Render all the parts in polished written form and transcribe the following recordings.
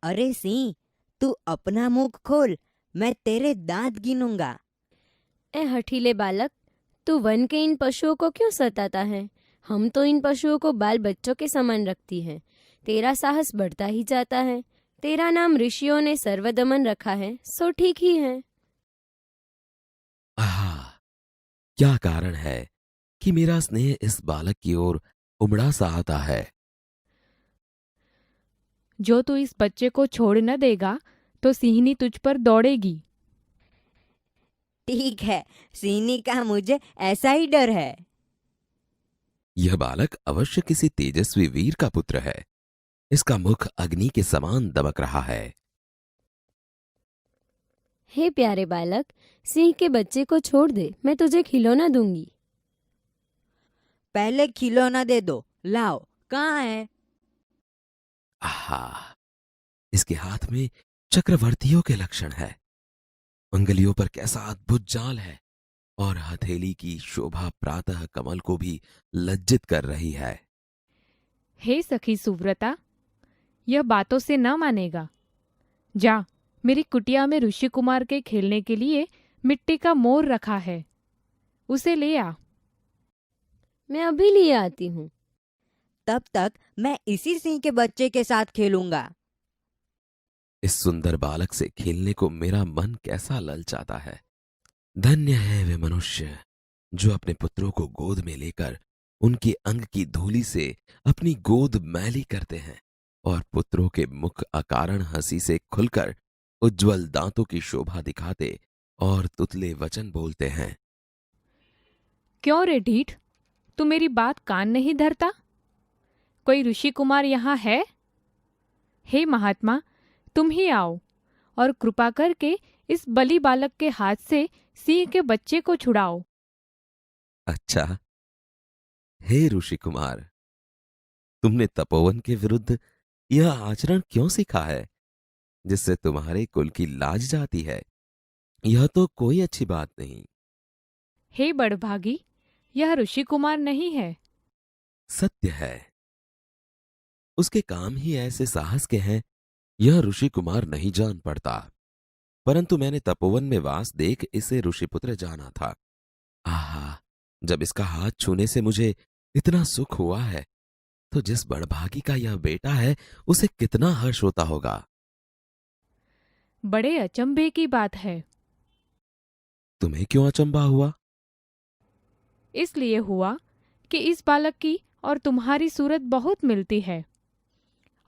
अरे सिंह, तू अपना मुंह खोल, मैं तेरे दांत गिनूंगा। ए हठीले बालक, तू वन के इन पशुओं को क्यों सताता है? हम तो इन पशुओं को बाल बच्चों के समान रखती हैं। तेरा साहस बढ़ता ही जाता है। तेरा नाम ऋषियों ने सर्वदमन रखा है, सो ठीक ही है। आहा, क्या कारण है कि मेरा स्नेह इस बालक की ओर उमड़ा सा आता है? जो तू इस बच्चे को छोड़ न देगा तो सिंहनी तुझ पर दौड़ेगी। ठीक है, सिंह का मुझे ऐसा ही डर है। यह बालक अवश्य किसी तेजस्वी वीर का पुत्र है। इसका मुख अग्नि के समान दमक रहा है। हे प्यारे बालक, सिंह के बच्चे को छोड़ दे, मैं तुझे खिलौना दूंगी। पहले खिलौना दे दो, लाओ, कहाँ है? आहा, इसके हाथ में चक्रवर्तियों के लक्षण है। अंगुलियों पर कैसा अद्भुत जाल है, और हथेली की शोभा प्रातः कमल को भी लज्जित कर रही है। हे सखी सुव्रता, यह बातों से न मानेगा। जा, मेरी कुटिया में ऋषि कुमार के खेलने के लिए मिट्टी का मोर रखा है, उसे ले आ। मैं अभी लिए आती हूँ। तब तक मैं इसी सिंह के बच्चे के साथ खेलूंगा। इस सुंदर बालक से खेलने को मेरा मन कैसा ललचाता है। धन्य है वे मनुष्य जो अपने पुत्रों को गोद में लेकर उनके अंग की धूलि से अपनी गोद मैली करते हैं और पुत्रों के मुख अकारण हंसी से खुलकर उज्जवल दांतों की शोभा दिखाते और तुतले वचन बोलते हैं। क्यों रे ढीठ, तू मेरी बात कान नहीं धरता? कोई ऋषि कुमार यहाँ है? हे महात्मा, तुम ही आओ और कृपा करके इस बलि बालक के हाथ से सिंह के बच्चे को छुड़ाओ। अच्छा, हे ऋषि कुमार, तुमने तपोवन के विरुद्ध यह आचरण क्यों सीखा है जिससे तुम्हारे कुल की लाज जाती है? यह तो कोई अच्छी बात नहीं। हे बड़भागी, यह ऋषि कुमार नहीं है। सत्य है, उसके काम ही ऐसे साहस के हैं, यह ऋषि कुमार नहीं जान पड़ता। परंतु मैंने तपोवन में वास देख इसे ऋषिपुत्र जाना था। आहा, जब इसका हाथ छूने से मुझे इतना सुख हुआ है, तो जिस बड़भागी का यह बेटा है उसे कितना हर्ष होता होगा। बड़े अचंभे की बात है। तुम्हें क्यों अचंभा हुआ? इसलिए हुआ कि इस बालक की और तुम्हारी सूरत बहुत मिलती है,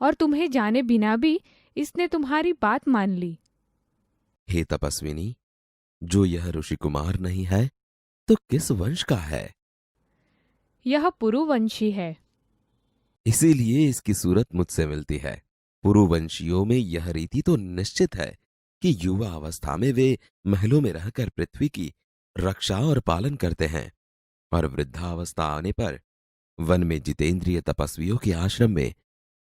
और तुम्हें जाने बिना भी इसने तुम्हारी बात मान ली। हे तपस्विनी, जो यह ऋषि कुमार नहीं है तो किस वंश का है? यह पुरुवंशी है। इसीलिए इसकी सूरत मुझसे मिलती है। पुरुवंशियों में यह रीति तो निश्चित है कि युवा अवस्था में वे महलों में रहकर पृथ्वी की रक्षा और पालन करते हैं, और वृद्धावस्था आने पर वन में जितेंद्रिय तपस्वियों के आश्रम में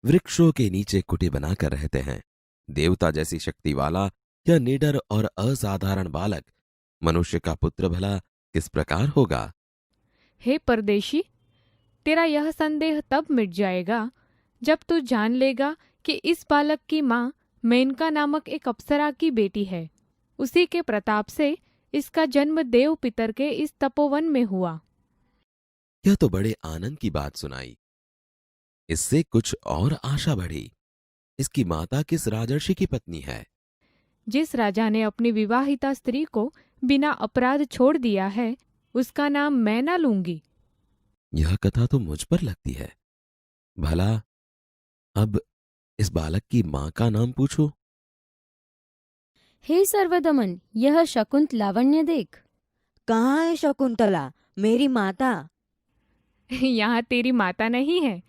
वृक्षों के नीचे कुटी बनाकर रहते हैं। देवता जैसी शक्ति वाला यह निडर और असाधारण बालक मनुष्य का पुत्र भला किस प्रकार होगा? हे परदेशी, तेरा यह संदेह तब मिट जाएगा जब तू जान लेगा कि इस बालक की माँ मेनका नामक एक अप्सरा की बेटी है। उसी के प्रताप से इसका जन्म देव पितर के इस तपोवन में हुआ। यह तो बड़े आनंद की बात सुनाई। इससे कुछ और आशा बढ़ी। इसकी माता किस राजर्षि की पत्नी है? जिस राजा ने अपनी विवाहिता स्त्री को बिना अपराध छोड़ दिया है, उसका नाम मैं ना लूंगी। यह कथा तो मुझ पर लगती है। भला अब इस बालक की मां का नाम पूछो। हे सर्वदमन, यह शकुंत लावण्य देख। कहाँ है शकुंतला, मेरी माता? यहाँ तेरी माता नहीं है।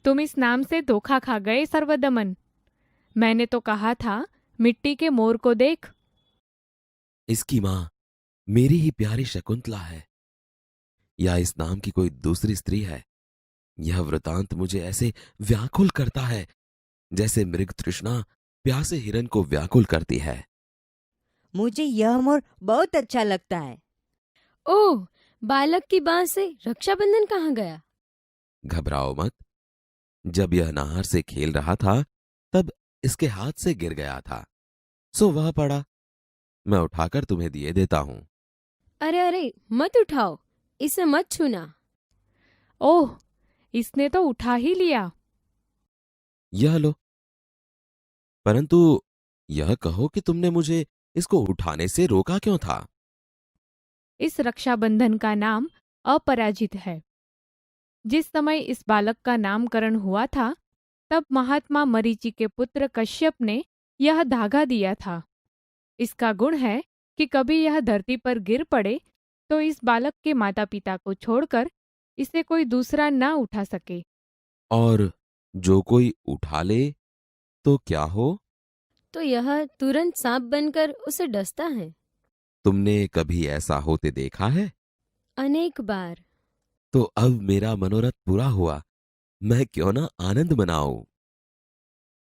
तुम इस नाम से धोखा खा गए सर्वदमन। मैंने तो कहा था मिट्टी के मोर को देख। इसकी मां मेरी ही प्यारी शकुंतला है, या इस नाम की कोई दूसरी स्त्री है? यह वृतांत मुझे ऐसे व्याकुल करता है जैसे मृग तृष्णा प्यासे हिरन को व्याकुल करती है। मुझे यह मोर बहुत अच्छा लगता है। ओह, बालक की बांह से रक्षाबंधन कहाँ गया? घबराओ मत। जब यह नहर से खेल रहा था तब इसके हाथ से गिर गया था, सो वह पड़ा। मैं उठाकर तुम्हें दिए देता हूं। अरे अरे, मत उठाओ, इसे मत छूना। ओह, इसने तो उठा ही लिया। यह लो। परंतु यह कहो कि तुमने मुझे इसको उठाने से रोका क्यों था? इस रक्षाबंधन का नाम अपराजित है। जिस समय इस बालक का नामकरण हुआ था, तब महात्मा मरीचि के पुत्र कश्यप ने यह धागा दिया था। इसका गुण है कि कभी यह धरती पर गिर पड़े तो इस बालक के माता पिता को छोड़कर इसे कोई दूसरा न उठा सके। और जो कोई उठा ले तो क्या हो? तो यह तुरंत सांप बनकर उसे डसता है। तुमने कभी ऐसा होते देखा है? अनेक बार। तो अब मेरा मनोरथ पूरा हुआ, मैं क्यों ना आनंद मनाऊं।